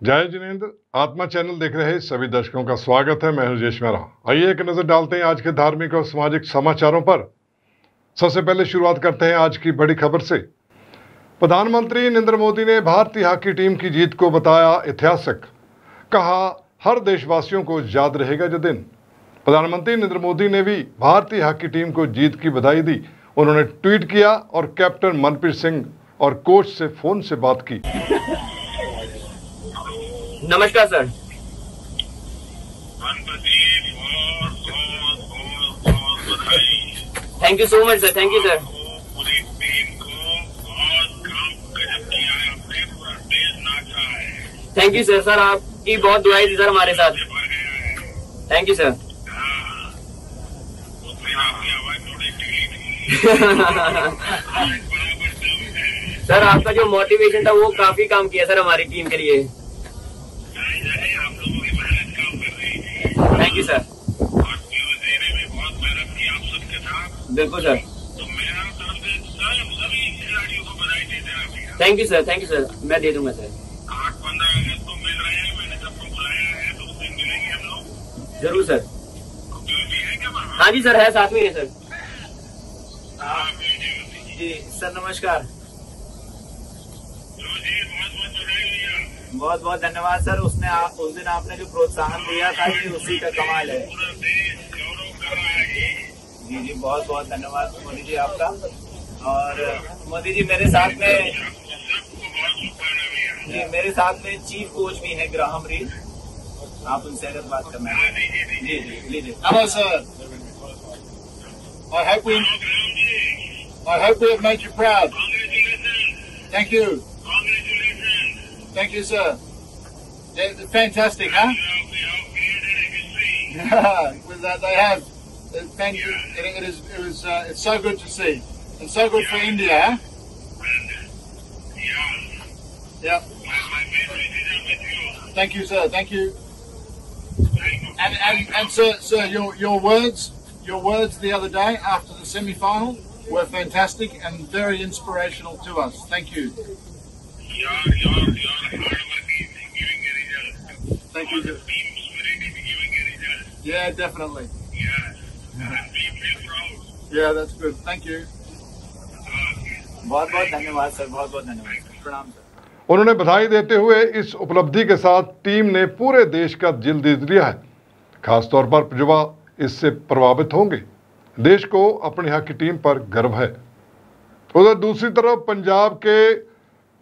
जय जिनेंद्र। आत्मा चैनल देख रहे सभी दर्शकों का स्वागत है। मैं हूं जेश मेहरा। आइए एक नजर डालते हैं आज के धार्मिक और सामाजिक समाचारों पर। सबसे पहले शुरुआत करते हैं आज की बड़ी खबर से। प्रधानमंत्री नरेंद्र मोदी ने भारतीय हॉकी टीम की जीत को बताया ऐतिहासिक। कहा, हर देशवासियों को याद रहेगा जो दिन। प्रधानमंत्री नरेंद्र मोदी ने भी भारतीय हॉकी टीम को जीत की बधाई दी। उन्होंने ट्वीट किया और कैप्टन मनप्रीत सिंह और कोच से फोन से बात की। नमस्कार sir. Thank you so much sir. Thank you sir. पूरी टीम को बहुत काम गजब किया है, आपने पूरा देश नाचा है। Thank you sir. सर आपकी बहुत दुआएं थी सर हमारे साथ। Thank you sir. उसमें आपकी आवाज थोड़ी ढीली थी। सर आपका जो मोटिवेशन था वो काफी काम किया सर हमारी टीम के लिए। आप लोगों की मेहनत काम कर रही थी। Thank you sir. और पीयूष ने भी बहुत मेहनत की आप सबके साथ। बिल्कुल सर। तो मेरा तरफ से सभी खिलाड़ियों को बधाई दे देना भैया। Thank you sir. Thank you sir. मैं दे दूंगा सर। 8-15 अगस्त को मिल रहे हैं, मैंने सबको बुलाया है, तो उस दिन मिलेंगे हम लोग। जरूर सर। पीयूष भी है क्या वहाँ? हाँ जी सर, है, साथ में है सर। जी सर नमस्कार। बहुत बहुत धन्यवाद सर। उस दिन आपने जो प्रोत्साहन दिया था ये उसी का कमाल है। जी जी, बहुत बहुत धन्यवाद मोदी जी आपका। और मोदी जी मेरे साथ में चीफ कोच भी है ग्राहम रीड। आप उनसे अगर बात करना है। जी जी लीजिए। Hello, sir. I hope we have made you proud. Thank you. Thank you, sir. Yeah, fantastic, huh? They have. It's so good to see, and so good for India, huh? Yeah. Thank you, sir. Thank you. And sir, your words the other day after the semi-final were fantastic and very inspirational to us. Thank you. Your hard work is giving a result. Thank you. Team spirit is giving a result. Yeah, definitely. Yes. And we feel proud. Yeah, that's good. Thank you. बहुत बहुत धन्यवाद sir. बहुत बहुत धन्यवाद। प्रणाम sir. उन्होंने बधाई देते हुए इस उपलब्धि के साथ टीम ने पूरे देश का दिल जीत लिया है। खासतौर पर युवा इससे प्रभावित होंगे। देश को अपनी हॉकी टीम पर गर्व है। उधर दूसरी तरफ पंजाब के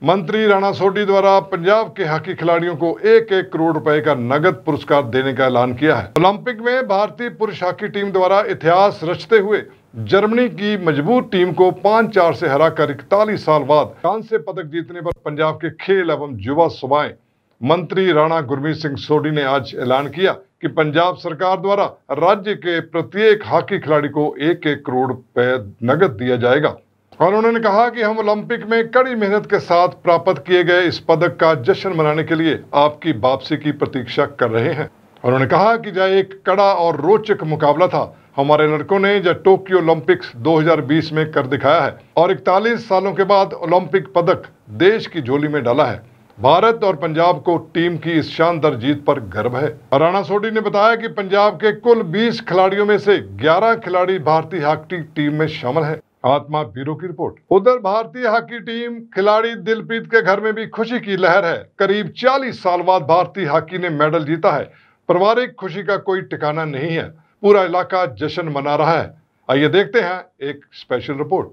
मंत्री राणा सोढी द्वारा पंजाब के हॉकी खिलाड़ियों को 1-1 करोड़ रुपए का नगद पुरस्कार देने का ऐलान किया है। ओलंपिक में भारतीय पुरुष हॉकी टीम द्वारा इतिहास रचते हुए जर्मनी की मजबूत टीम को 5-4 से हराकर 41 साल बाद कांस्य पदक जीतने पर पंजाब के खेल एवं युवा सेवाएं मंत्री राणा गुरमीत सिंह सोढी ने आज ऐलान किया कि पंजाब सरकार द्वारा राज्य के प्रत्येक हॉकी खिलाड़ी को 1-1 करोड़ रुपए नगद दिया जाएगा। और उन्होंने कहा कि हम ओलंपिक में कड़ी मेहनत के साथ प्राप्त किए गए इस पदक का जश्न मनाने के लिए आपकी वापसी की प्रतीक्षा कर रहे हैं। उन्होंने कहा कि यह एक कड़ा और रोचक मुकाबला था। हमारे लड़कों ने यह टोक्यो ओलंपिक्स 2020 में कर दिखाया है और 41 सालों के बाद ओलंपिक पदक देश की झोली में डाला है। भारत और पंजाब को टीम की इस शानदार जीत पर गर्व है। राणा सोढी ने बताया कि पंजाब के कुल 20 खिलाड़ियों में से 11 खिलाड़ी भारतीय हॉकी टीम में शामिल है। आत्मा ब्यूरो की रिपोर्ट। उधर भारतीय हॉकी टीम खिलाड़ी दिलप्रीत के घर में भी खुशी की लहर है। करीब 40 साल बाद भारतीय हॉकी ने मेडल जीता है। पारिवारिक खुशी का कोई ठिकाना नहीं है। पूरा इलाका जश्न मना रहा है। आइए देखते हैं एक स्पेशल रिपोर्ट।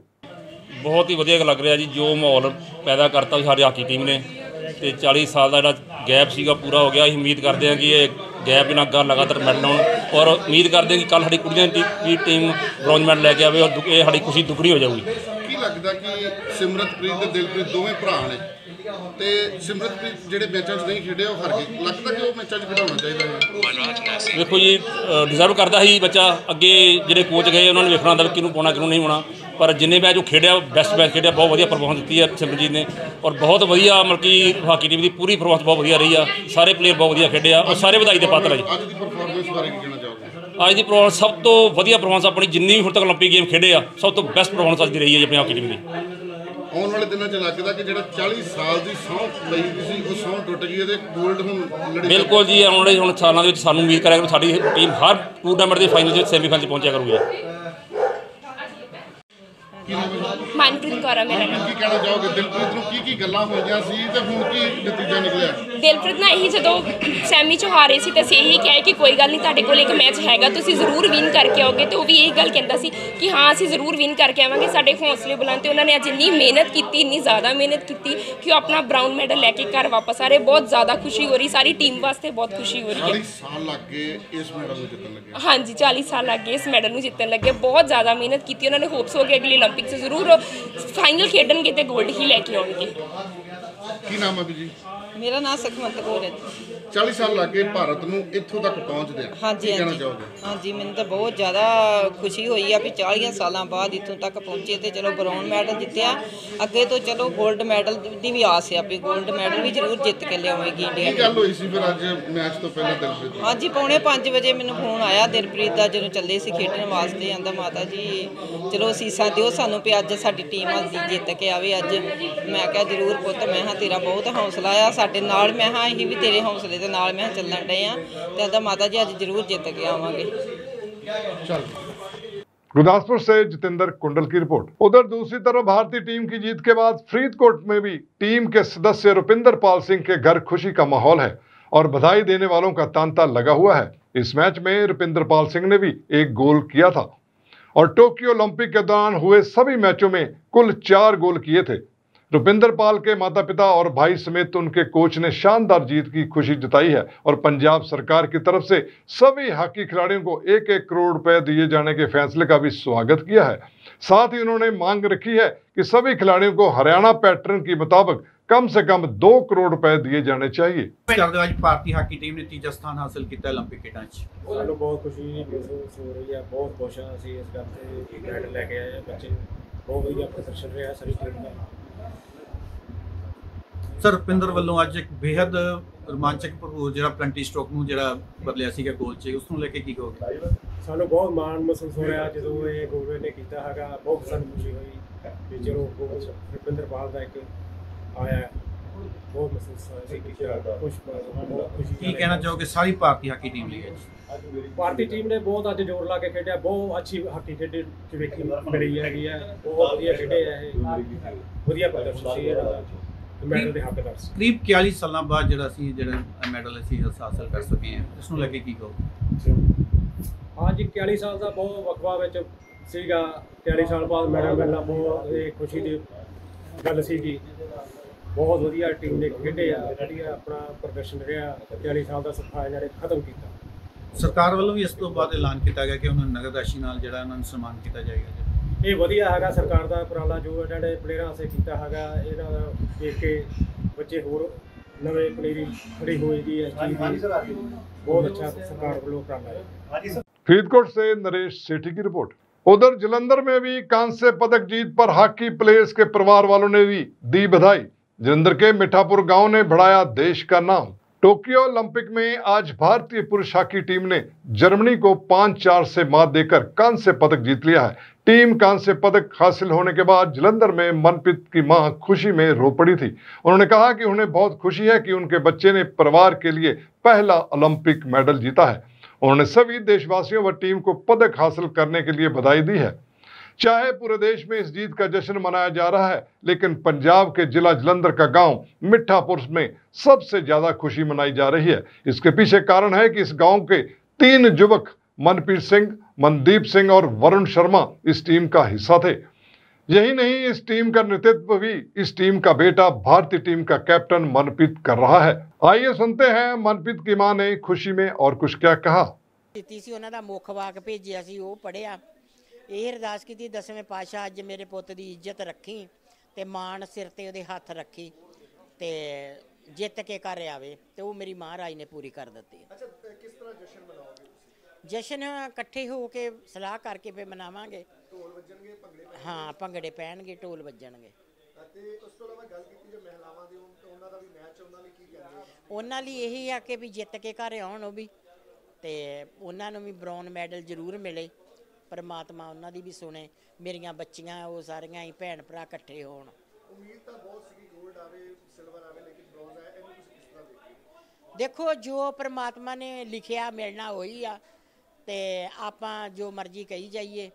बहुत ही ਵਧੀਆ ਲੱਗ ਰਿਹਾ ਜੀ ਜੋ ਮਾਹੌਲ ਪੈਦਾ ਕਰਤਾ ਸਾਡੀ ਹਾਕੀ ਟੀਮ ਨੇ ਤੇ 40 ਸਾਲ ਦਾ ਜਿਹੜਾ ਗੈਪ ਸੀਗਾ ਪੂਰਾ ਹੋ ਗਿਆ। ਅਸੀਂ ਉਮੀਦ ਕਰਦੇ ਹਾਂ ਕਿ ਇਹ ਗੈਪ ਇਹਨਾਂ ਅੱਗਾ ਲਗਾਤਾਰ ਮੈਡਲ ਆਉਣ ਔਰ ਉਮੀਦ ਕਰਦੇ ਹਾਂ ਕਿ ਕੱਲ ਸਾਡੀ ਕੁੜੀਆਂ ਦੀ ਟੀਮ ਬ੍ਰੌਂਜ ਮੈਡਲ ਲੈ ਕੇ ਆਵੇ ਔਰ ਇਹ ਸਾਡੀ ਖੁਸ਼ੀ ਦੁੱਗਣੀ ਹੋ ਜਾਊਗੀ। ਕੀ ਲੱਗਦਾ ਕਿ ਸਿਮਰਤਪ੍ਰੀਤ ਤੇ ਦਿਲਪ੍ਰੀਤ ਦੋਵੇਂ ਭਰਾ ਨੇ ਤੇ ਸਿਮਰਤਪ੍ਰੀਤ ਜਿਹੜੇ ਮੈਚਾਂ 'ਚ ਨਹੀਂ ਖੇਡੇ ਉਹ ਹਾਰ ਗਏ। ਲੱਗਦਾ ਕਿ ਉਹ ਮੈਚਾਂ 'ਚ ਖਿਡਾਉਣਾ ਚਾਹੀਦਾ ਹੈ। ਦੇਖੋ ਜੀ ਡਿਜ਼ਰਵ ਕਰਦਾ ਸੀ ਬੱਚਾ। ਅੱਗੇ ਜਿਹੜੇ ਕੋਚ ਗਏ ਉਹਨਾਂ ਨੇ ਵੇਖਣਾ ਹੁੰਦਾ ਕਿਹਨੂੰ ਪਾਉਣਾ ਕਿਹਨੂੰ ਨਹੀਂ ਪਾਉਣਾ। पर जिन्हें मैच वो खेलिया बेस्ट मैच खेलिया बहुत वधिया परफॉर्मेंस दी है सिमरजीत ने और बहुत वधिया मतलब कि हॉकी टीम की पूरी परफॉर्मेंस बहुत वधिया रही है। सारे प्लेयर बहुत वधिया खेडे और सारे बधाई के पात्र है जी। ਅੱਜ ਦੀ ਪਰਫਾਰਮੈਂਸ ਬਾਰੇ ਕੀ ਕਹਿਣਾ ਚਾਹੋਗੇ? ਅੱਜ ਦੀ परफॉर्मेंस सब तो वधिया परफॉर्मेंस अपनी जिन्नी भी ਹੁਣ तक ओलंपिक गेम खेडे आ सब तो बेस्ट परफॉर्मेंस ਅੱਜ ਦੀ रही है अपनी हॉकी टीम की। ਆਉਣ ਵਾਲੇ ਦਿਨਾਂ 'ਚ ਲੱਗਦਾ ਕਿ ਜਿਹੜਾ 40 ਸਾਲ ਦੀ ਸਹੁੰ ਪਈ ਸੀ ਉਹ ਸਹੁੰ ਟੁੱਟ ਗਈ ਤੇ ਗੋਲਡ ਹੁਣ ਲੜੀ ਬਿਲਕੁਲ ਜੀ, ਆਉਣ ਵਾਲੇ ਹੁਣ ਸਾਲਾਂ ਦੇ ਵਿੱਚ ਸਾਨੂੰ ਉਮੀਦ ਕਰਿਆ ਕਿ ਸਾਡੀ ਟੀਮ ਹਰ ਟੂਰਨਾਮੈਂਟ ਦੇ ਫਾਈਨਲ 'ਚ ਸੈਮੀਫਾਈਨਲ 'ਚ ਪਹੁੰਚਿਆ ਕਰੂਗੀ। ਮਨਪ੍ਰੀਤ ਕੌਰ ਆ ਮੇਰਾ ਨਾਮ। ਕੀ ਕਹਿਣਾ ਚਾਹੋਗੇ ਦਿਲਪ੍ਰੀਤ ਨੂੰ ਕੀ ਗੱਲਾਂ ਹੋਈਆਂ ਸੀ ਤੇ ਹੁਣ ਕੀ ਨਤੀਜਾ ਨਿਕਲਿਆ? ਦਿਲਪ੍ਰੀਤ ਨਾ ਇਹੀ ਜਦੋਂ ਸੈਮੀ 'ਚ ਹਾਰੇ ਸੀ ਤਾਂ ਅਸੀਂ ਇਹੀ ਕਿਹਾ ਕਿ ਕੋਈ ਗੱਲ ਨਹੀਂ, ਤੁਹਾਡੇ ਕੋਲ ਇੱਕ ਮੈਚ ਹੈਗਾ, ਤੁਸੀਂ ਜ਼ਰੂਰ ਵਿਨ ਕਰਕੇ ਆਓਗੇ। ਤੇ ਉਹ ਵੀ ਇਹੀ ਗੱਲ ਕਹਿੰਦਾ ਸੀ ਕਿ ਹਾਂ ਅਸੀਂ ਜ਼ਰੂਰ ਵਿਨ ਕਰਕੇ ਆਵਾਂਗੇ। ਸਾਡੇ ਹੌਸਲੇ ਬੁਲੰਦ ਤੇ ਉਹਨਾਂ ਨੇ ਅੱਜ ਇੰਨੀ ਮਿਹਨਤ ਕੀਤੀ, ਇੰਨੀ ਜ਼ਿਆਦਾ ਮਿਹਨਤ ਕੀਤੀ ਕਿ ਉਹ ਆਪਣਾ ਬਰਾਊਨ ਮੈਡਲ ਲੈ ਕੇ ਘਰ ਵਾਪਸ ਆ ਰਹੇ। ਬਹੁਤ ਜ਼ਿਆਦਾ ਖੁਸ਼ੀ ਹੋ ਰਹੀ, ਸਾਰੀ ਟੀਮ ਵਾਸਤੇ ਬਹੁਤ ਖੁਸ਼ੀ ਹੋ ਰਹੀ ਹੈ। 40 ਸਾਲ ਲੱਗ ਗਏ ਇਸ ਮੈਡਲ ਨੂੰ ਜਿੱਤਣ ਲੱਗੇ। ਹਾਂਜੀ 40 ਸਾਲ ਲੱਗ ਗਏ ਇਸ ਮੈਡਲ ਨੂੰ ਜਿੱਤਣ ਲੱਗੇ। ਬਹੁਤ ਜ਼ਿਆਦਾ ਮਿਹਨਤ ਕੀਤੀ ਉਹਨਾਂ ਨੇ। ਹੋਪਸ ਹੋ ਗਏ ਅਗਲੀ 올림픽 'ਚ ਜ਼ਰੂਰ ਫਾਈਨਲ ਖੇਡਣਗੇ ਤੇ ਗੋਲਡ ਹੀ ਲੈ ਕੇ ਆਉਣਗੇ। ਕੀ ਨਾਮ ਹੈ ਜੀ? ਮੇਰਾ ਨਾਮ ਸੁਖਮੰਤ ਕੌਰ ਹੈ। 40 ਸਾਲ ਲੱਗ ਗਏ ਭਾਰਤ ਨੂੰ ਇੱਥੋਂ ਤੱਕ ਪਹੁੰਚਦੇ ਆ। ਹਾਂਜੀ ਕਹਿਣਾ ਚਾਹੋਗੇ? ਹਾਂਜੀ ਮੈਨੂੰ ਤਾਂ ਬਹੁਤ ਜ਼ਿਆਦਾ ਖੁਸ਼ੀ ਹੋਈ ਆ ਵੀ 40 ਸਾਲਾਂ ਬਾਅਦ ਇੱਥੋਂ ਤੱਕ ਪਹੁੰਚੇ ਤੇ ਚਲੋ ਬ੍ਰਾਊਨ ਮੈਡਲ ਜਿੱਤਿਆ। ਅੱਗੇ ਤੋਂ ਚਲੋ 골ਡ ਮੈਡਲ ਦੀ ਵੀ ਆਸ ਆ ਵੀ 골ਡ ਮੈਡਲ ਵੀ ਜ਼ਰੂਰ ਜਿੱਤ ਕੇ ਲਿਆਵੇਗੀ ਇੰਡੀਆ। ਕੀ ਗੱਲ ਹੋਈ ਸੀ ਫਿਰ ਅੱਜ ਮੈਚ ਤੋਂ ਪਹਿਲਾਂ ਦਿਲਪ੍ਰੀਤ? ਹਾਂਜੀ 4:45 ਵਜੇ ਮੈਨੂੰ ਫੋਨ ਆਇਆ ਦਿਲਪ੍ਰੀਤ ਦਾ, ਜਦੋਂ ਚੱਲੇ ਸੀ ਖੇਡਣ ਵਾਸਤੇ। ਆਂਦਾ ਮਾਤਾ ਜੀ ਚਲੋ ਅਸੀਸਾਂ ਦਿਓ ਸਾਨੂੰ ਵੀ ਅੱਜ ਸਾਡੀ ਟੀਮ ਜਿੱਤ ਕੇ ਆਵੇ ਅੱਜ। ਮੈਂ ਕਿਹਾ ਜ਼ਰੂਰ ਪੁੱਤ, ਮੈਂ ਹਾਂ ਤੇਰਾ ਬਹੁਤ ਹੌਸਲਾ ਆ ਸਾਡੇ ਨਾਲ, ਮੈਂ ਹਾਂ ਅਸੀਂ ਵੀ ਤੇਰੇ ਹੌਸਲੇ ਦੇ ਨਾਲ ਮੈਂ ਚੱਲਣ ਡਏ ਆ। ਤੇ ਆਂਦਾ ਮਾਤਾ जी आज जरूर जीत के आवांगे। गुरदासपुर से जितेंद्र कुंडल की रिपोर्ट। उधर दूसरी तरफ भारतीय टीम की जीत के बाद फरीदकोट में भी टीम के सदस्य रुपिंदर पाल सिंह के घर खुशी का माहौल है और बधाई देने वालों का तांता लगा हुआ है। इस मैच में रुपिंदर पाल सिंह ने भी एक गोल किया था और टोक्यो ओलंपिक के दौरान हुए सभी मैचों में कुल 4 गोल किए थे। रुपिंदर पाल के माता पिता और भाई समेत उनके कोच ने शानदार जीत की खुशी जताई है और पंजाब सरकार की तरफ से सभी हॉकी खिलाड़ियों को 1-1 करोड़ रुपए दिए जाने के फैसले का भी स्वागत किया है। साथ ही उन्होंने मांग रखी है कि सभी खिलाड़ियों को हरियाणा पैटर्न के मुताबिक कम से कम 2 करोड़ रुपए दिए जाने चाहिए। ਅੱਜ ਭਾਰਤੀ ਹਾਕੀ ਟੀਮ ਨੇ ਤੀਜਾ ਸਥਾਨ ਹਾਸਲ ਕੀਤਾ 올림픽 ਖੇਡਾਂ 'ਚ। ਸਾਨੂੰ ਬਹੁਤ ਖੁਸ਼ੀ ਮਹਿਸੂਸ ਹੋ ਰਹੀ ਹੈ, ਬਹੁਤ ਖੁਸ਼ ਹਾਂ ਅਸੀਂ ਇਸ ਗੱਲ ਤੇ ਕਿ ਮੈਡਲ ਲੈ ਕੇ ਆਏ ਹਾਂ। ਬੱਚੇ ਬਹੁਤ ਵਧੀਆ ਪ੍ਰਦਰਸ਼ਨ ਰਿਹਾ ਸਾਰੀ ਟੀਮ ਦਾ। ਸਰ ਰੁਪਿੰਦਰ ਵੱਲੋਂ ਅੱਜ ਇੱਕ ਬੇहद ਰੋਮਾਂਚਕ ਭਰਪੂਰ ਜਿਹੜਾ ਪਲੰਟੀ ਸਟ੍ਰੋਕ ਨੂੰ ਜਿਹੜਾ ਬਦਲਿਆ ਸੀਗਾ ਗੋਲ 'ਚ, ਉਸ ਨੂੰ ਲੈ ਕੇ ਕੀ ਕਹੋਗੇ? ਸਾਨੂੰ ਬਹੁਤ ਮਾਣ ਮਹਿਸੂਸ ਹੋ ਰਿਹਾ ਜਦੋਂ ਇਹ ਗੋਲ ਨੇ ਕੀਤਾ ਹੈਗਾ। ਬਹੁਤ ਸਾਨੂੰ ਖੁਸ਼ੀ ਹੋਈ ਵੀ ਚਲੋ ਰੁਪਿੰਦਰ ਪਾਲ ਦਾ ਇੱਕ ਆਇਆ, ਬਹੁਤ ਮਹਿਸੂਸ ਹੋਇਆ ਸੀ ਕਿ ਕੀ ਕਹਿਣਾ ਚਾਹੋਗੇ ਸਾਰੀ ਭਾਰਤੀ ਹਾਕੀ ਟੀਮ ਲਈ ਅੱਜ? ਭਾਰਤੀ ਟੀਮ ਨੇ ਬਹੁਤ ਅੱਜ ਜ਼ੋਰ ਲਾ ਕੇ ਖੇਡਿਆ, ਬਹੁਤ ਅੱਛੀ ਹਾਕੀ ਖੇਡੀ ਵੇਖੀ ਮਿਲੀ ਹੈਗੀ ਹੈ। ਬਹੁਤ ਵਧੀਆ ਖੇਡੇ ਆ ਇਹ, ਵਧੀਆ ਪ੍ਰਦਰਸ਼ਨ ਸੀ ਇਹਨਾਂ ਦਾ। ਮੈਡਲ ਦੇ ਹੱਕਦਾਰ ਸੀ। ਕਰੀਬ 40 ਸਾਲਾਂ ਬਾਅਦ ਜਿਹੜਾ ਮੈਡਲ ਅਸੀਂ ਹਾਸਲ ਕਰ ਸਕੇ ਹਾਂ, ਇਸ ਨੂੰ ਲੈ ਕੇ ਕੀ ਕਹੋਗੇ? ਅੱਜ 40 ਸਾਲ ਦਾ ਬਹੁਤ ਵਕਫਾ ਵਿੱਚ ਸੀਗਾ। 40 ਸਾਲ ਬਾਅਦ ਮੈਡਲ ਮਿਲਣਾ ਬਹੁਤ ਇਹ ਖੁਸ਼ੀ ਦੀ ਗੱਲ ਸੀਗੀ। ਬਹੁਤ ਵਧੀਆ ਟੀਮ ਨੇ ਖੇਡੇ ਆ, ਵਧੀਆ ਆਪਣਾ ਪ੍ਰਦਰਸ਼ਨ ਰਿਹਾ। 40 ਸਾਲ ਦਾ ਸਫ਼ਾ ਇਹਨਾਂ ਨੇ ਖਤਮ ਕੀਤਾ। ਸਰਕਾਰ ਵੱਲੋਂ ਵੀ ਇਸ ਤੋਂ ਬਾਅਦ ਐਲਾਨ ਕੀਤਾ ਗਿਆ ਕਿ ਉਹਨਾਂ ਨੂੰ ਨਗਦ ਰਾਸ਼ੀ ਨਾਲ ਜਿਹੜਾ ਉਹਨਾਂ ਨੂੰ ਸਨਮਾਨ ਕੀਤਾ ਜਾਏਗਾ। ਇਹ ਵਧੀਆ ਹੈਗਾ ਸਰਕਾਰ ਦਾ ਉਪਰਾਲਾ ਜੋ ਇਹਨਾਂ ਨੇ ਪਲੇਅਰਾਂ ਵਾਸਤੇ ਕੀਤਾ ਹੈਗਾ। ਇਹਨਾਂ ਦਾ ਦੇਖ ਕੇ ਬੱਚੇ ਹੋਰ ਨਵੇਂ ਪਲੇਅਰੀ ਖੜੀ ਹੋਏਗੀ ਇਸ ਚੀਜ਼ ਦੀ। बहुत अच्छा सरकार को उपराला है। फरीदकोट से नरेश सेठी की रिपोर्ट। उधर जलंधर में भी कांस्य पदक जीत पर हॉकी प्लेयर्स के परिवार वालों ने भी दी बधाई। जलंधर के मिठापुर गांव ने बढ़ाया देश का नाम। टोक्यो ओलंपिक में आज भारतीय पुरुष हॉकी टीम ने जर्मनी को 5-4 से मात देकर कांस्य पदक जीत लिया है। टीम कांस्य पदक हासिल होने के बाद जलंधर में मनप्रीत की मां खुशी में रो पड़ी थी। उन्होंने कहा कि उन्हें बहुत खुशी है कि उनके बच्चे ने परिवार के लिए पहला ओलंपिक मेडल जीता है। उन्होंने सभी देशवासियों व टीम को पदक हासिल करने के लिए बधाई दी है। चाहे पूरे देश में इस जीत का जश्न मनाया जा रहा है, लेकिन पंजाब के जिला जलंधर का गांव मिठापुर में सबसे ज्यादा खुशी मनाई जा रही है। इसके पीछे कारण है कि इस गांव के 3 युवक मनप्रीत सिंह, मनदीप सिंह और वरुण शर्मा इस टीम का हिस्सा थे। यही नहीं, इस टीम का नेतृत्व भी इस टीम का बेटा भारतीय टीम का कैप्टन मनप्रीत कर रहा है। आइए सुनते हैं मनप्रीत की मां ने खुशी में और कुछ क्या कहा। ਇਹ ਅਰਦਾਸ ਕੀਤੀ 10ਵੇਂ ਪਾਤਸ਼ਾਹ ਅੱਜ ਮੇਰੇ ਪੁੱਤ ਦੀ ਇੱਜ਼ਤ ਰੱਖੀ ਤੇ ਮਾਣ ਸਿਰ ਤੇ ਉਹਦੇ ਹੱਥ ਰੱਖੀ ਤੇ ਜਿੱਤ ਕੇ ਘਰ ਆਵੇ ਤੇ ਉਹ ਮੇਰੀ ਮਹਾਰਾਜ ਨੇ ਪੂਰੀ ਕਰ ਦਿੱਤੀ। ਅੱਛਾ, ਕਿਸ ਤਰ੍ਹਾਂ ਜਸ਼ਨ ਮਨਾਓਗੇ? ਜਸ਼ਨ ਇਕੱਠੇ ਹੋ ਕੇ ਸਲਾਹ ਕਰਕੇ ਫੇ ਮਨਾਵਾਂਗੇ। ਢੋਲ ਵੱਜਣਗੇ, ਭੰਗੜੇ ਪੈਣਗੇ। ਹਾਂ, ਭੰਗੜੇ ਪੈਣਗੇ, ਢੋਲ ਵੱਜਣਗੇ। ਤੇ ਉਸ ਤੋਂ ਇਲਾਵਾ ਗੱਲ ਕੀਤੀ ਜੇ ਮਹਿਲਾਵਾਂ ਦੀ, ਉਹਨਾਂ ਦਾ ਵੀ ਮੈਚ, ਉਹਨਾਂ ਲਈ ਕੀ ਕਹਿੰਦੇ? ਉਹਨਾਂ ਲਈ ਇਹੀ ਆ ਕਿ ਵੀ ਜਿੱਤ ਕੇ ਘਰ ਆਉਣ ਉਹ ਵੀ ਤੇ ਉਹਨਾਂ ਨੂੰ ਵੀ ਬ੍ਰੌਨ ਮੈਡਲ ਜ਼ਰੂਰ ਮਿਲੇ। परमात्मा उन्होंने भी सुने, मेरिया बच्चियां वो सारिया ही भैन भरा इकट्ठे होण। ਦੇਖੋ ਜੋ ਪ੍ਰਮਾਤਮਾ ਨੇ ਲਿਖਿਆ ਮਿਲਣਾ ਉਹੀ ਆ ਤੇ ਆਪਾਂ ਜੋ ਮਰਜ਼ੀ ਕਹੀ ਜਾਈਏ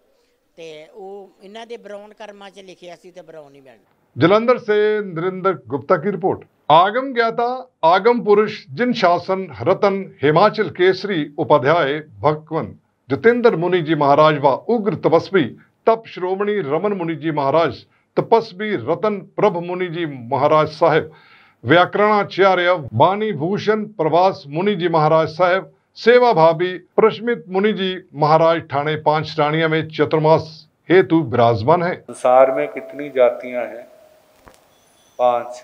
ਤੇ ਉਹ ਇਹਨਾਂ ਦੇ ਬਰਾਉਨ ਕਰਮਾਂ 'ਚ ਲਿਖਿਆ ਸੀ ਤੇ ਬਰਾਉਨ ਹੀ ਮਿਲਣਾ। जलंधर से नरेंद्र गुप्ता की रिपोर्ट। आगम ज्ञाता आगम पुरुष जिन शासन रतन हिमाचल केसरी उपाध्याय भगवान जितेंद्र मुनि जी महाराज व उग्र तपस्वी तप श्रोमणी रमन मुनि जी महाराज तपस्वी रतन प्रभ मुनि जी महाराज साहेब व्याकरणाचार्य वाणी भूषण प्रवास मुनि जी महाराज साहेब सेवा भावी प्रश्मित मुनि जी महाराज ठाणे 5 रानिया में चतुर्मास हेतु विराजमान है। संसार में कितनी जातियां हैं? 5।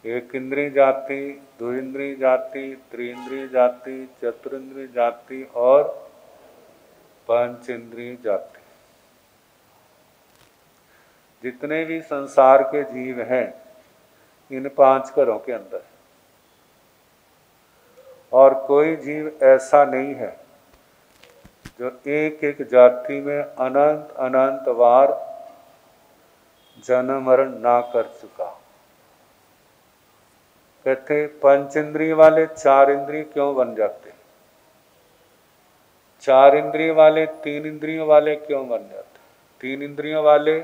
एक इंद्रिय जाति, द्विंद्रिय जाति, त्रिइंद्रिय जाति, चतुरिंद्रिय जाति और पंच इंद्रिय जाति। जितने भी संसार के जीव हैं इन 5 घरों के अंदर, और कोई जीव ऐसा नहीं है जो एक एक जाति में अनंत अनंत बार जन्म मरण ना कर चुका। कहते पंच इंद्रिय वाले 4 इंद्रिय क्यों बन जाते? 4 इंद्रिय वाले 3 इंद्रियों वाले क्यों बन जाते? 3 इंद्रियों वाले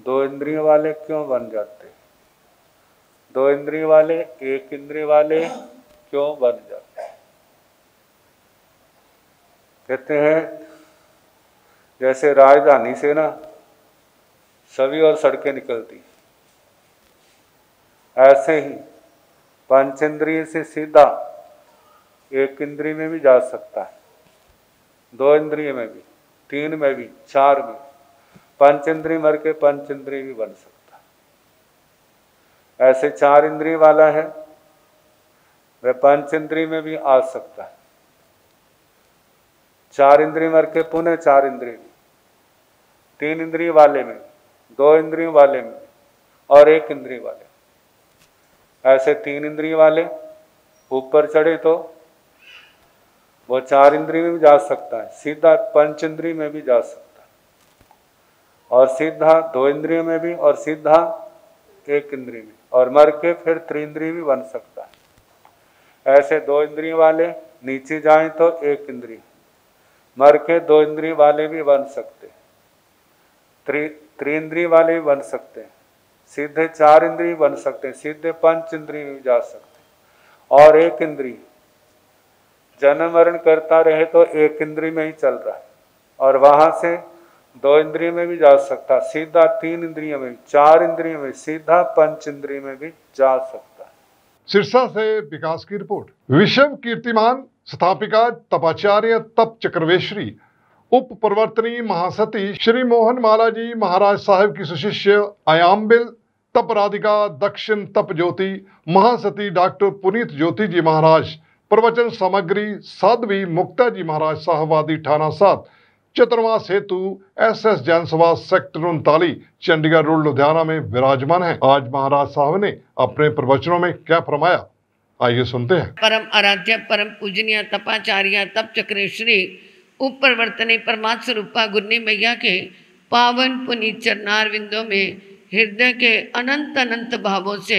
2 इंद्रियों वाले क्यों बन जाते? 2 इंद्रिय वाले 1 इंद्रिय वाले क्यों बन जाते? कहते हैं जैसे राजधानी से ना सभी और सड़कें निकलती, ऐसे ही पंचेंद्रिय से सीधा 1 इंद्रिय में भी जा सकता है, 2 इंद्रिय में भी, 3 में भी, 4 में। पंचेंद्रिय मर के पंचेंद्रिय भी बन सकता है। ऐसे 4 इंद्रिय वाला है वह पंचेंद्रिय में भी आ सकता है। 4 इंद्रिय मर के पुनः 4 इंद्रिय में, 3 इंद्रिय वाले में, 2 इंद्रियों वाले में और 1 इंद्रिय वाले। ऐसे 3 इंद्रिय वाले ऊपर चढ़े तो वो 4 इंद्रिय में भी जा सकता है, सीधा पंच इंद्रिय में भी जा सकता है, और सीधा 2 इंद्रियों में भी, और सीधा 1 इंद्रिय में, और मर के फिर 3 इंद्रिय भी बन सकता है। ऐसे 2 इंद्रिय वाले नीचे जाएं तो 1 इंद्रिय, मर के 2 इंद्रिय वाले भी बन सकते हैं, त्रिइंद्रिय वाले भी बन सकते हैं, सीधे 4 इंद्रिय बन सकते हैं, सीधे पंच इंद्रिय में जा सकते हैं, और 1 इंद्रिय जन्म मरण करता रहे तो 1 इंद्रिय में ही चल रहा है, और वहां से 2 इंद्रिय में भी जा सकता, सीधा 3 इंद्रियों में, 4 इंद्रियों में, सीधा पंच इंद्रिय में भी जा सकता है। सिरसा से विकास की रिपोर्ट। विश्व कीर्तिमान स्थापिका तपाचार्य तप चक्रवेश्वरी उप प्रवर्तनी महासती श्री मोहन माला जी महाराज साहब की सुशिष्य आयाम्बिल तप राधिका दक्षिण तप ज्योति महासती डॉक्टर पुनीत ज्योति जी महाराज प्रवचन सामग्री साध्वी मुक्ता जी महाराज साहबादी ठाना 7 चतुर्मास हेतु SS जैन सभा सेक्टर 39 चंडीगढ़ रोड लुधियाना में विराजमान है। आज महाराज साहब ने अपने प्रवचनों में क्या फरमाया, आइए सुनते हैं। परम आराध्य परम पूजनीय तपाचार्य तप चक्रेश्वरी उप प्रवर्तनी परमात्म स्वरूपा गुरनी मैया के पावन पुनीत चरणारविंदों में हृदय के अनंत अनंत भावों से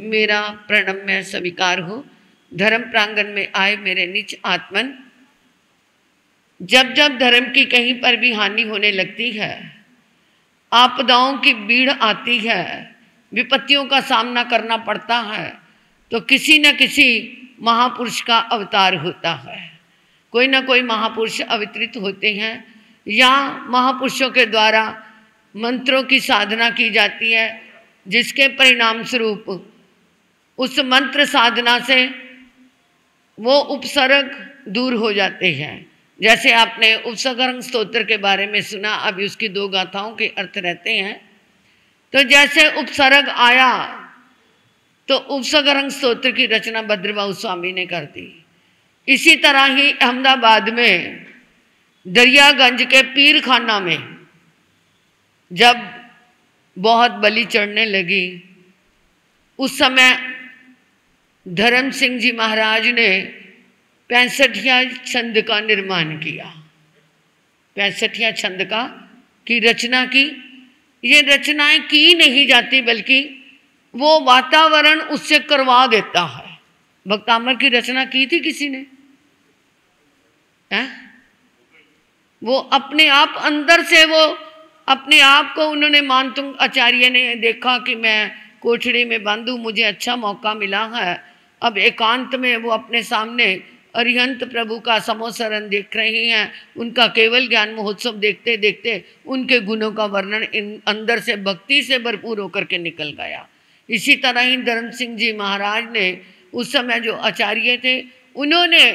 मेरा प्रणम्य स्वीकार हो। धर्म प्रांगण में आए मेरे नीच आत्मन, जब जब धर्म की कहीं पर भी हानि होने लगती है, आपदाओं की भीड़ आती है, विपत्तियों का सामना करना पड़ता है, तो किसी न किसी महापुरुष का अवतार होता है। कोई ना कोई महापुरुष अवतरित होते हैं, या महापुरुषों के द्वारा मंत्रों की साधना की जाती है, जिसके परिणाम स्वरूप उस मंत्र साधना से वो उपसर्ग दूर हो जाते हैं। जैसे आपने उपसर्ग स्तोत्र के बारे में सुना, अभी उसकी 2 गाथाओं के अर्थ रहते हैं। तो जैसे उपसर्ग आया तो उपसर्ग स्तोत्र की रचना भद्रबाहु स्वामी ने कर दी। इसी तरह ही अहमदाबाद में दरियागंज के पीर खाना में जब बहुत बलि चढ़ने लगी, उस समय धर्म सिंह जी महाराज ने 65 छंद का निर्माण किया, 65 छंद की रचना की, ये रचनाएं की नहीं जाती, बल्कि वो वातावरण उससे करवा देता है। भक्तामर की रचना की थी किसी ने? है? वो अपने आप अंदर से वो अपने आप को उन्होंने, मानतुंग आचार्य ने देखा कि मैं कोठड़ी में बंद हूँ, मुझे अच्छा मौका मिला है, अब एकांत में वो अपने सामने अरिहंत प्रभु का समोसरण देख रही हैं। उनका केवल ज्ञान महोत्सव देखते देखते उनके गुणों का वर्णन अंदर से भक्ति से भरपूर होकर के निकल गया। इसी तरह ही धर्म सिंह जी महाराज ने उस समय जो आचार्य थे, उन्होंने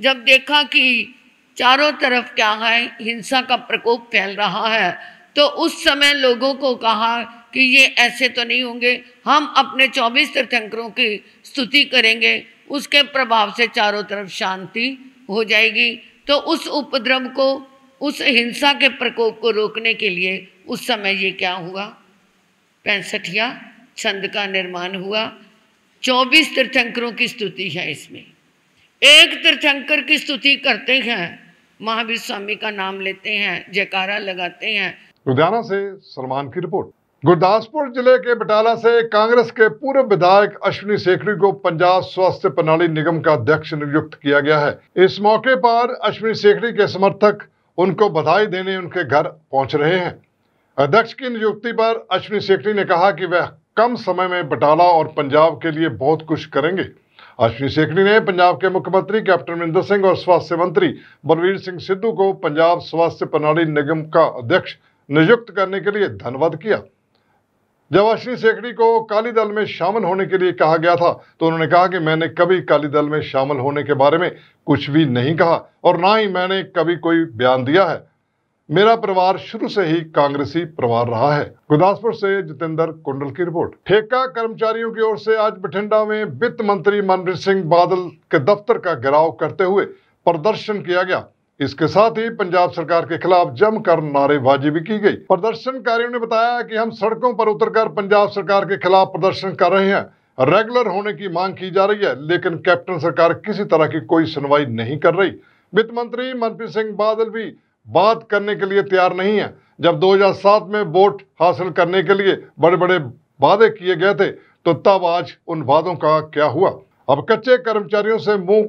जब देखा कि चारों तरफ क्या है, हिंसा का प्रकोप फैल रहा है, तो उस समय लोगों को कहा कि ये ऐसे तो नहीं होंगे, हम अपने 24 तीर्थंकरों की स्तुति करेंगे, उसके प्रभाव से चारों तरफ शांति हो जाएगी। तो उस उपद्रव को, उस हिंसा के प्रकोप को रोकने के लिए उस समय ये क्या हुआ, 65वां छंद का निर्माण हुआ। 24 तीर्थंकरों की स्तुति है इसमें। एक तीर्थंकर की स्तुति करते हैं, महावीर स्वामी का नाम लेते हैं, जयकारा लगाते हैं। लुधियाना से सलमान की रिपोर्ट। गुरदासपुर जिले के बटाला से कांग्रेस के पूर्व विधायक अश्विनी सेखड़ी को पंजाब स्वास्थ्य प्रणाली निगम का अध्यक्ष नियुक्त किया गया है। इस मौके पर अश्विनी सेखड़ी के समर्थक उनको बधाई देने उनके घर पहुंच रहे हैं। अध्यक्ष की नियुक्ति पर अश्विनी सेखड़ी ने कहा कि वह कम समय में बटाला और पंजाब के लिए बहुत कुछ करेंगे। अश्विनी सेखड़ी ने पंजाब के मुख्यमंत्री कैप्टन अमरिंदर सिंह और स्वास्थ्य मंत्री बलवीर सिंह सिद्धू को पंजाब स्वास्थ्य प्रणाली निगम का अध्यक्ष नियुक्त करने के लिए धन्यवाद किया। जब अश्विनी सेखड़ी को अकाली दल में शामिल होने के लिए कहा गया था तो उन्होंने कहा कि मैंने कभी अकाली दल में शामिल होने के बारे में कुछ भी नहीं कहा और ना ही मैंने कभी कोई बयान दिया है। मेरा परिवार शुरू से ही कांग्रेसी परिवार रहा है। गुरदासपुर से जितेंद्र कुंडल की रिपोर्ट। ठेका कर्मचारियों की ओर से आज बठिंडा में वित्त मंत्री मनप्रीत सिंह बादल के दफ्तर का घेराव करते हुए प्रदर्शन किया गया। इसके साथ ही पंजाब सरकार के खिलाफ जमकर नारेबाजी भी की गई। प्रदर्शनकारियों ने बताया कि हम सड़कों पर उतरकर पंजाब सरकार के खिलाफ प्रदर्शन कर रहे हैं, रेगुलर होने की मांग की जा रही है, लेकिन कैप्टन सरकार किसी तरह की कोई सुनवाई नहीं कर रही। वित्त मंत्री मनप्रीत सिंह बादल भी बात करने के लिए तैयार नहीं है। जब 2007 में वोट हासिल करने के लिए बड़े बड़े वादे किए गए थे तो तब आज उन वादों का क्या हुआ। अब कच्चे कर्मचारियों से मुंह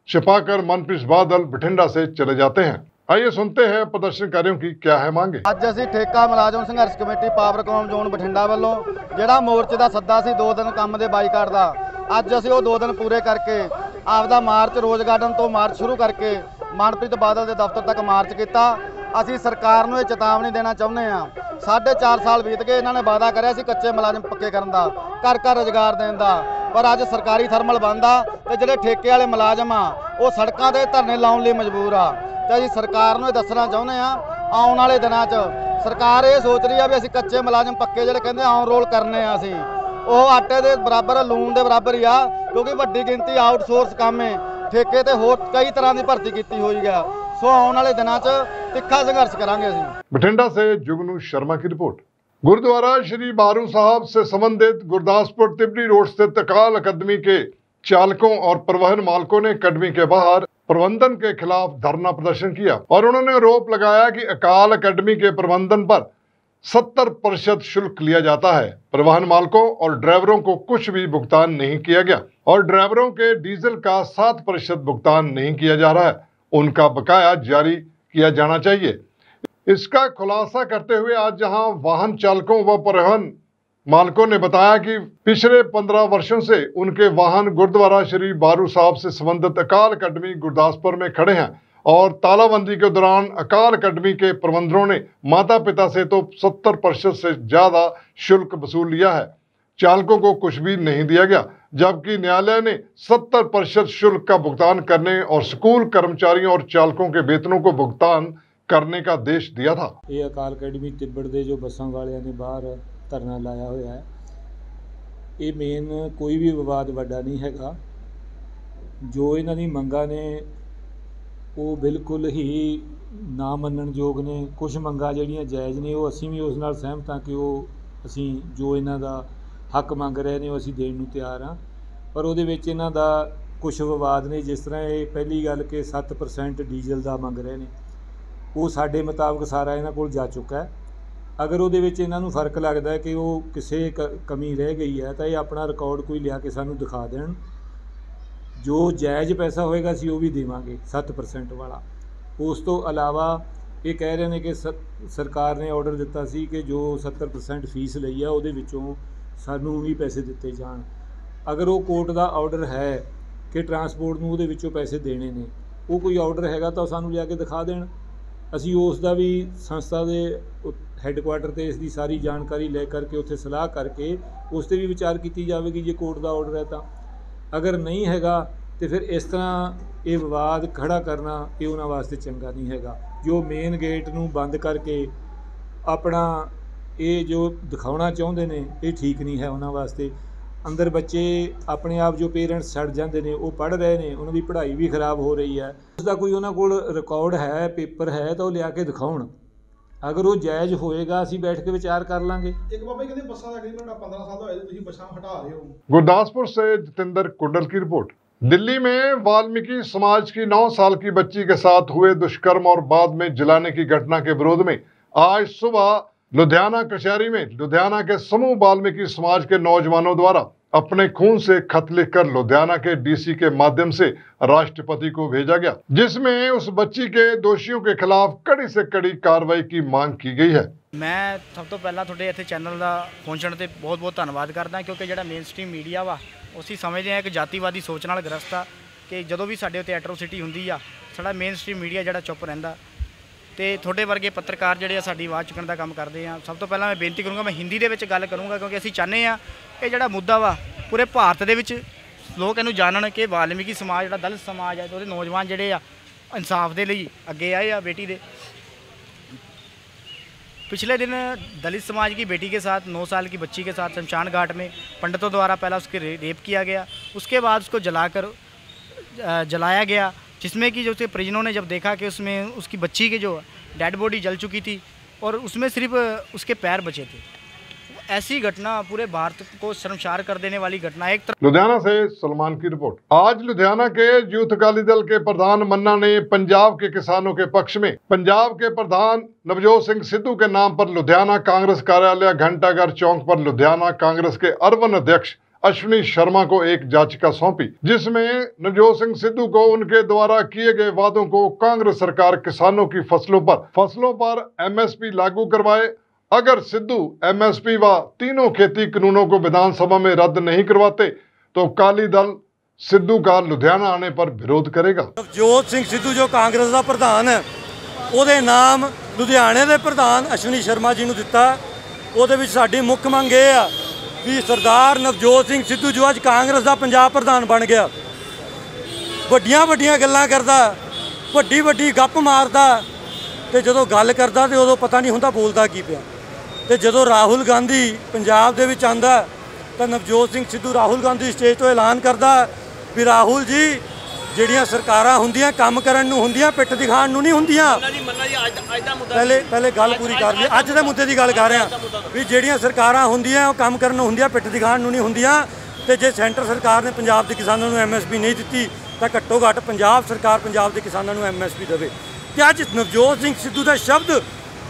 छिपाकर मनप्रीत बादल बठिंडा से चले जाते हैं। आइए सुनते हैं प्रदर्शनकारियों की क्या है मांगे। ਅੱਜ ਅਸੀਂ ਠੇਕਾ ਮੁਲਾਜ਼ਮ ਸੰਘਰਸ਼ ਕਮੇਟੀ ਪਾਵਰਕੌਮ ਜ਼ੋਨ ਬਠਿੰਡਾ ਵੱਲੋਂ ਜਿਹੜਾ ਮੋਰਚੇ ਦਾ ਸੱਦਾ ਸੀ 2 ਦਿਨ ਕੰਮ ਦੇ ਬਾਈਕਾਟ ਦਾ, ਅੱਜ ਅਸੀਂ ਉਹ 2 ਦਿਨ ਪੂਰੇ ਕਰਕੇ ਆਪਦਾ ਮਾਰਚ ਰੋਜ਼ ਗਾਰਡਨ ਤੋਂ ਮਾਰਚ ਸ਼ੁਰੂ ਕਰਕੇ मनप्रीत बादल के दफ्तर तक मार्च किया। असी सरकार को चेतावनी देना चाहते हैं। 4.5 साल बीत गए, इन्होंने वादा कराया सी कच्चे मुलाजम पक्के करने का, घर घर रोजगार देने का, पर अज सरकारी थर्मल बंद आ ते जिहड़े ठेके वाले मुलाजम आ वो सड़कों से धरने लाने लई मजबूर आ। ते असीं सरकार को दसना चाहुंदे आ आउण वाले दिनां 'च सरकार ये सोच रही है भी असीं कच्चे मुलाजम पक्के जिहड़े कहंदे ऑन रोल करने आ, असीं ਉਹ आटे के बराबर लून के बराबर ही आ, क्योंकि वड्डी गिनती आउटसोर्स काम है, ठेके ते होर कई तरह की भर्ती की हुई है। सो आने वाले दिनों तिखा संघर्ष करांगे असीं। बठिंडा से जुगनू शर्मा की रिपोर्ट। गुरुद्वारा श्री बारू साहब से संबंधित गुरदासपुर तिबड़ी रोड स्थित अकाल अकादमी के चालकों और परिवहन मालकों ने अकादमी के बाहर प्रबंधन के खिलाफ धरना प्रदर्शन किया और उन्होंने आरोप लगाया कि अकाल अकादमी के प्रबंधन पर 70% शुल्क लिया जाता है। परिवहन मालकों और ड्राइवरों को कुछ भी भुगतान नहीं किया गया और ड्राइवरों के डीजल का 7% भुगतान नहीं किया जा रहा है। उनका बकाया जारी किया जाना चाहिए। इसका खुलासा करते हुए आज जहां वाहन चालकों व परिवहन मालकों ने बताया कि पिछले 15 वर्षों से उनके वाहन गुरुद्वारा श्री बारू साहब से संबंधित अकाल अकादमी गुरदासपुर में खड़े हैं और तालाबंदी के दौरान अकाल अकादमी के प्रबंधकों ने माता पिता से तो 70% से ज्यादा शुल्क वसूल लिया है। चालकों को कुछ भी नहीं दिया गया, जबकि न्यायालय ने 70% शुल्क का भुगतान करने और स्कूल कर्मचारियों और चालकों के वेतनों को भुगतान करने का आदेश दिया था। ये अकाल अकादमी तिब्बड़ के जो बसा वाले ने बाहर धरना लाया हुआ है, ये मेन कोई भी विवाद वड्डा नहीं हैगा। जो इन्हां दी मंगां ने वो बिल्कुल ही ना मनण योग ने। कुछ मंगां जिहड़ियां जायज़ ने वो असीं भी उस नाल सहमत हाँ कि वो असीं जो इन्हां दा हक मंग रहे हैं वो असीं देण नूं तैयार हाँ, पर उहदे विच इन्हां दा कुछ विवाद ने। जिस तरह ये पहली गल कि 7% डीजल का मंग रहे हैं, वो साडे मुताबक सारा इन्हां कोल जा चुका है। ਅਗਰ ਉਹਦੇ ਵਿੱਚ ਇਹਨਾਂ ਨੂੰ ਫਰਕ ਲੱਗਦਾ ਕਿ ਉਹ ਕਿਸੇ ਕਮੀ ਰਹਿ ਗਈ ਹੈ ਤਾਂ ਇਹ ਆਪਣਾ ਰਿਕਾਰਡ ਕੋਈ ਲਿਆ ਕੇ ਸਾਨੂੰ ਦਿਖਾ ਦੇਣ। ਜੋ ਜਾਇਜ਼ ਪੈਸਾ ਹੋਏਗਾ ਅਸੀਂ ਉਹ ਵੀ ਦੇਵਾਂਗੇ 7% ਵਾਲਾ। ਉਸ ਤੋਂ ਇਲਾਵਾ ਇਹ ਕਹਿ ਰਹੇ ਨੇ ਕਿ ਸਰਕਾਰ ਨੇ ਆਰਡਰ ਦਿੱਤਾ ਸੀ ਕਿ ਜੋ 70% ਫੀਸ ਲਈ ਆ ਉਹਦੇ ਵਿੱਚੋਂ ਸਾਨੂੰ ਵੀ ਪੈਸੇ ਦਿੱਤੇ ਜਾਣ। ਅਗਰ ਉਹ ਕੋਰਟ ਦਾ ਆਰਡਰ ਹੈ ਕਿ ਟਰਾਂਸਪੋਰਟ ਨੂੰ ਉਹਦੇ ਵਿੱਚੋਂ ਪੈਸੇ ਦੇਣੇ ਨੇ, ਉਹ ਕੋਈ ਆਰਡਰ ਹੈਗਾ ਤਾਂ ਸਾਨੂੰ ਲਿਆ ਕੇ ਦਿਖਾ ਦੇਣ। ਅਸੀਂ ਉਸ ਦਾ ਵੀ ਸੰਸਥਾ ਦੇ ਹੈੱਡਕੁਆਟਰ 'ਤੇ ਇਸ ਦੀ ਸਾਰੀ ਜਾਣਕਾਰੀ ਲੈ ਕਰਕੇ ਉੱਥੇ ਸਲਾਹ ਕਰਕੇ ਉਸ 'ਤੇ ਵੀ ਵਿਚਾਰ ਕੀਤੀ ਜਾਵੇਗੀ ਜੇ ਕੋਰਟ ਦਾ ਆਰਡਰ ਹੈ ਤਾਂ। ਅਗਰ ਨਹੀਂ ਹੈਗਾ तो फिर इस तरह ये विवाद खड़ा करना ये उन्होंने वास्ते चंगा नहीं हैगा। जो मेन गेट नूं बंद करके अपना ये जो दिखाना चाहते हैं ये ठीक नहीं है उन्होंने वास्ते। अंदर बच्चे अपने आप जो पेरेंट्स छड़ जाते हैं वो पढ़ रहे हैं, उन्होंने पढ़ाई भी खराब हो रही है। उसका कोई उन्होंने कोल रिकॉर्ड है, पेपर है तो लिया के दिखाउण। अगर वो जायज़ होएगा असीं बैठ के विचार कर लांगे। एक बाबा कहते बसां दा एग्रीमेंट 15 साल होए तुसीं बसां हटा रहे हो। गुरदासपुर से जितेंद्र कुंडल की रिपोर्ट। दिल्ली में वाल्मीकि समाज की 9 साल की बच्ची के साथ हुए दुष्कर्म और बाद में जलाने की घटना के विरोध में आज सुबह लुधियाना कचहरी में लुधियाना के समूह वाल्मीकि समाज के नौजवानों द्वारा अपने खून से खत लिखकर लुधियाना के डीसी के माध्यम से राष्ट्रपति को भेजा गया, जिसमें उस बच्ची के दोषियों के खिलाफ कड़ी से कड़ी कार्रवाई की मांग की गई है। मैं सब तो पहला थोड़े इत्थे चैनल का पहुंचने ते बहुत बहुत धन्यवाद करदा, क्योंकि जिहड़ा मेन स्ट्रीम मीडिया वा उसी समझते हैं कि जातिवादी सोच नाल ग्रस्त आ कि जदों भी साडे उत्ते एट्रोसिटी हुंदी आ साडा मेन स्ट्रीम मीडिया जिहड़ा चुप रहिंदा ते थोड़े वर्गे पत्रकार जिहड़े साडी आवाज़ चुकण दा काम करदे आ। सब तो पहला मैं बेनती करूँगा, मैं हिंदी दे विच गल करूँगा क्योंकि असीं चाहते हैं कि जिहड़ा मुद्दा वा पूरे भारत दे विच लोग इहनूं जानन कि वाल्मीकि समाज जिहड़ा दलित समाज है तो नौजवान जिहड़े आ इंसाफ दे लई अगे आए आ। बेटी दे पिछले दिन दलित समाज की बेटी के साथ 9 साल की बच्ची के साथ शमशान घाट में पंडितों द्वारा पहला उसके रेप किया गया, उसके बाद उसको जलाया गया, जिसमें कि जो उसके परिजनों ने जब देखा कि उसमें उसकी बच्ची की जो डेड बॉडी जल चुकी थी और उसमें सिर्फ उसके पैर बचे थे। ऐसी घटना पूरे भारत को शर्मसार कर देने वाली घटना। एक लुधियाना से सलमान की रिपोर्ट। आज लुधियाना के यूथ अकाली दल के प्रधान मन्ना ने पंजाब के किसानों के पक्ष में पंजाब के प्रधान नवजोत सिंह सिद्धू के नाम पर लुधियाना कांग्रेस कार्यालय घंटाघर चौक पर लुधियाना कांग्रेस के अर्बन अध्यक्ष अश्विनी शर्मा को एक याचिका सौंपी, जिसमें नवजोत सिंह सिद्धू को उनके द्वारा किए गए वादों को कांग्रेस सरकार किसानों की फसलों पर एमएसपी लागू करवाए। अगर सिद्धू एमएसपी व तीनों खेती कानूनों को विधानसभा में रद्द नहीं करवाते तो अकाली दल सिद्धू का लुधियाना आने पर विरोध करेगा। नवजोत सिंह सिद्धू जो कांग्रेस का प्रधान है ਉਹਦੇ नाम लुधियाने के प्रधान अश्विनी शर्मा जी ਨੂੰ ਦਿੱਤਾ। ਉਹਦੇ ਵਿੱਚ ਸਾਡੀ ਮੁੱਖ ਮੰਗ ਇਹ ਆ ਵੀ सरदार नवजोत सिंह सिद्धू जो ਅੱਜ कांग्रेस का पंजाब प्रधान बन गया, ਵੱਡੀਆਂ ਵੱਡੀਆਂ ਗੱਲਾਂ ਕਰਦਾ, ਵੱਡੀ ਵੱਡੀ ਗੱਪ ਮਾਰਦਾ ਤੇ ਜਦੋਂ ਗੱਲ ਕਰਦਾ ਤੇ ਉਦੋਂ ਪਤਾ ਨਹੀਂ ਹੁੰਦਾ ਬੋਲਦਾ ਕੀ ਪਿਆ। ਤੇ ਜਦੋਂ ਰਾਹੁਲ ਗਾਂਧੀ ਪੰਜਾਬ ਦੇ ਵਿੱਚ ਆਂਦਾ ਤਾਂ ਨਵਜੋਤ ਸਿੰਘ ਸਿੱਧੂ ਰਾਹੁਲ ਗਾਂਧੀ ਸਟੇਜ ਤੋਂ ਐਲਾਨ ਕਰਦਾ ਵੀ ਰਾਹੁਲ ਜੀ ਜਿਹੜੀਆਂ ਸਰਕਾਰਾਂ ਹੁੰਦੀਆਂ ਕੰਮ ਕਰਨ ਨੂੰ ਹੁੰਦੀਆਂ, ਪਿੱਠ ਦਿਖਾਉਣ ਨੂੰ ਨਹੀਂ ਹੁੰਦੀਆਂ। ਪਹਿਲੇ ਗੱਲ ਪੂਰੀ ਕਰ ਲਈ, ਅੱਜ ਦੇ ਮੁੱਦੇ ਦੀ ਗੱਲ ਕਰ ਰਿਹਾ ਵੀ ਜਿਹੜੀਆਂ ਸਰਕਾਰਾਂ ਹੁੰਦੀਆਂ ਉਹ ਕੰਮ ਕਰਨ ਨੂੰ ਹੁੰਦੀਆਂ, ਪਿੱਠ ਦਿਖਾਉਣ ਨੂੰ ਨਹੀਂ ਹੁੰਦੀਆਂ। ਤੇ ਜੇ ਸੈਂਟਰ ਸਰਕਾਰ ਨੇ ਪੰਜਾਬ ਦੇ ਕਿਸਾਨਾਂ ਨੂੰ ਐਮਐਸਪੀ ਨਹੀਂ ਦਿੱਤੀ ਤਾਂ ਘੱਟੋ ਘੱਟ ਪੰਜਾਬ ਸਰਕਾਰ ਪੰਜਾਬ ਦੇ ਕਿਸਾਨਾਂ ਨੂੰ ਐਮਐਸਪੀ ਦੇਵੇ। ਤੇ ਅੱਜ ਨਵਜੋਤ ਸਿੰਘ ਸਿੱਧੂ ਦਾ ਸ਼ਬਦ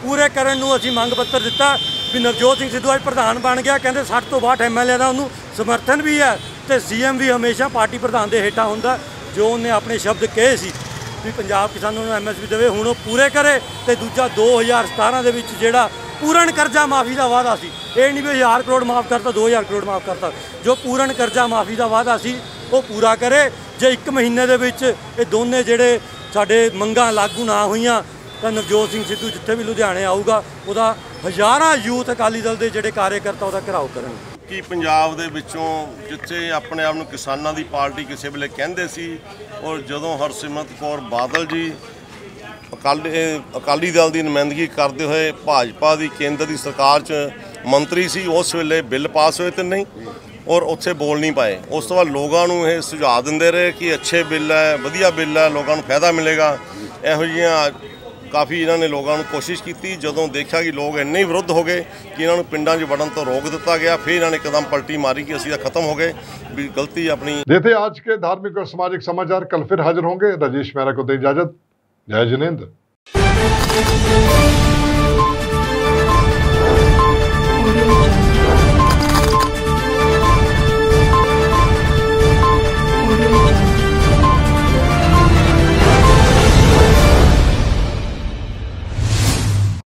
ਪੂਰੇ ਕਰਨ ਨੂੰ ਅਸੀਂ ਮੰਗ ਪੱਤਰ ਦਿੱਤਾ ਵੀ ਨਵਜੋਤ ਸਿੰਘ ਸਿੱਧੂ ਅੱਜ ਪ੍ਰਧਾਨ ਬਣ ਗਿਆ। ਕਹਿੰਦੇ 60 ਤੋਂ 62 ਐਮਐਲਏ ਦਾ ਉਹਨੂੰ ਸਮਰਥਨ ਵੀ ਹੈ ਤੇ ਸੀਐਮ ਵੀ ਹਮੇਸ਼ਾ ਪਾਰਟੀ ਪ੍ਰਧਾਨ ਦੇ ਹੇਠਾਂ ਹੁੰਦਾ। ਜੋ ਉਹਨੇ ਆਪਣੇ ਸ਼ਬਦ ਕਹੇ ਸੀ ਵੀ ਪੰਜਾਬ ਕਿਸਾਨਾਂ ਨੂੰ ਐਮਐਸਪੀ ਦੇਵੇ ਹੁਣ ਉਹ ਪੂਰੇ ਕਰੇ। ਤੇ ਦੂਜਾ 2017 ਦੇ ਵਿੱਚ ਜਿਹੜਾ ਪੂਰਨ ਕਰਜ਼ਾ ਮਾਫੀ ਦਾ ਵਾਅਦਾ ਸੀ, ਇਹ ਨਹੀਂ ਵੀ 1000 ਕਰੋੜ ਮਾਫ ਕਰਤਾ 2000 ਕਰੋੜ ਮਾਫ ਕਰਤਾ, ਜੋ ਪੂਰਨ ਕਰਜ਼ਾ ਮਾਫੀ ਦਾ ਵਾਅਦਾ ਸੀ ਉਹ ਪੂਰਾ ਕਰੇ। ਜੇ 1 ਮਹੀਨੇ ਦੇ ਵਿੱਚ ਇਹ ਦੋਨੇ ਜਿਹੜੇ ਸਾਡੇ ਮੰਗਾਂ ਲਾਗੂ ਨਾ ਹੋਈਆਂ ਤਾਂ ਨਵਜੋਤ ਸਿੰਘ ਸਿੱਧੂ ਜਿੱਥੇ ਵੀ ਲੁਧਿਆਣੇ ਆਊਗਾ ਉਹਦਾ ਹਜ਼ਾਰਾਂ ਯੂਥ ਅਕਾਲੀ ਦਲ ਦੇ ਜਿਹੜੇ ਕਾਰਜਕਰਤਾ ਉਹਦਾ ਘਿਰਾਓ ਕਰਨਗੇ। ਕਿ ਪੰਜਾਬ ਦੇ ਵਿੱਚੋਂ ਜਿੱਥੇ ਆਪਣੇ ਆਪ ਨੂੰ ਕਿਸਾਨਾਂ ਦੀ ਪਾਰਟੀ ਕਿਸੇ ਵੇਲੇ ਕਹਿੰਦੇ ਸੀ ਔਰ ਜਦੋਂ ਹਰਸਿਮਰਤ ਕੌਰ ਬਾਦਲ ਜੀ ਅਕਾਲੀ ਦਲ ਦੀ ਨੁਮਾਇੰਦਗੀ ਕਰਦੇ ਹੋਏ ਭਾਜਪਾ ਦੀ ਕੇਂਦਰ ਦੀ ਸਰਕਾਰ 'ਚ ਮੰਤਰੀ ਸੀ, ਉਸ ਵੇਲੇ ਬਿੱਲ ਪਾਸ ਹੋਏ ਤੇ ਨਹੀਂ ਔਰ ਉੱਥੇ ਬੋਲ ਨਹੀਂ ਪਾਏ। ਉਸ ਤੋਂ ਬਾਅਦ ਲੋਕਾਂ ਨੂੰ ਇਹ ਸੁਝਾਅ ਦਿੰਦੇ ਰਹੇ ਕਿ ਅੱਛੇ ਬਿੱਲ ਹੈ, ਵਧੀਆ ਬਿੱਲ ਹੈ, ਲੋਕਾਂ ਨੂੰ ਫਾਇਦਾ ਮਿਲੇਗਾ। ਇਹੋ ਜਿਹੀਆਂ ਕਾਫੀ ਇਹਨਾਂ ਨੇ ਲੋਕਾਂ ਨੂੰ ਕੋਸ਼ਿਸ਼ ਕੀਤੀ। ਜਦੋਂ ਦੇਖਿਆ ਕਿ ਲੋਕ ਇੰਨੇ ਹੀ ਵਿਰੁੱਧ ਹੋ ਗਏ ਕਿ ਇਹਨਾਂ ਨੂੰ ਪਿੰਡਾਂ 'ਚ ਵੜਨ ਤੋਂ ਰੋਕ ਦਿੱਤਾ ਗਿਆ, ਫਿਰ ਇਹਨਾਂ ਨੇ ਕਦਮ ਪਲਟੀ मारी कि ਅਸੀਂ ਤਾਂ खत्म हो गए भी गलती अपनी। देते आज के धार्मिक और सामाजिक समाचार, कल फिर हाजिर होंगे। राजेश मेहरा को दे इजाजत। जय जिनेंद्र।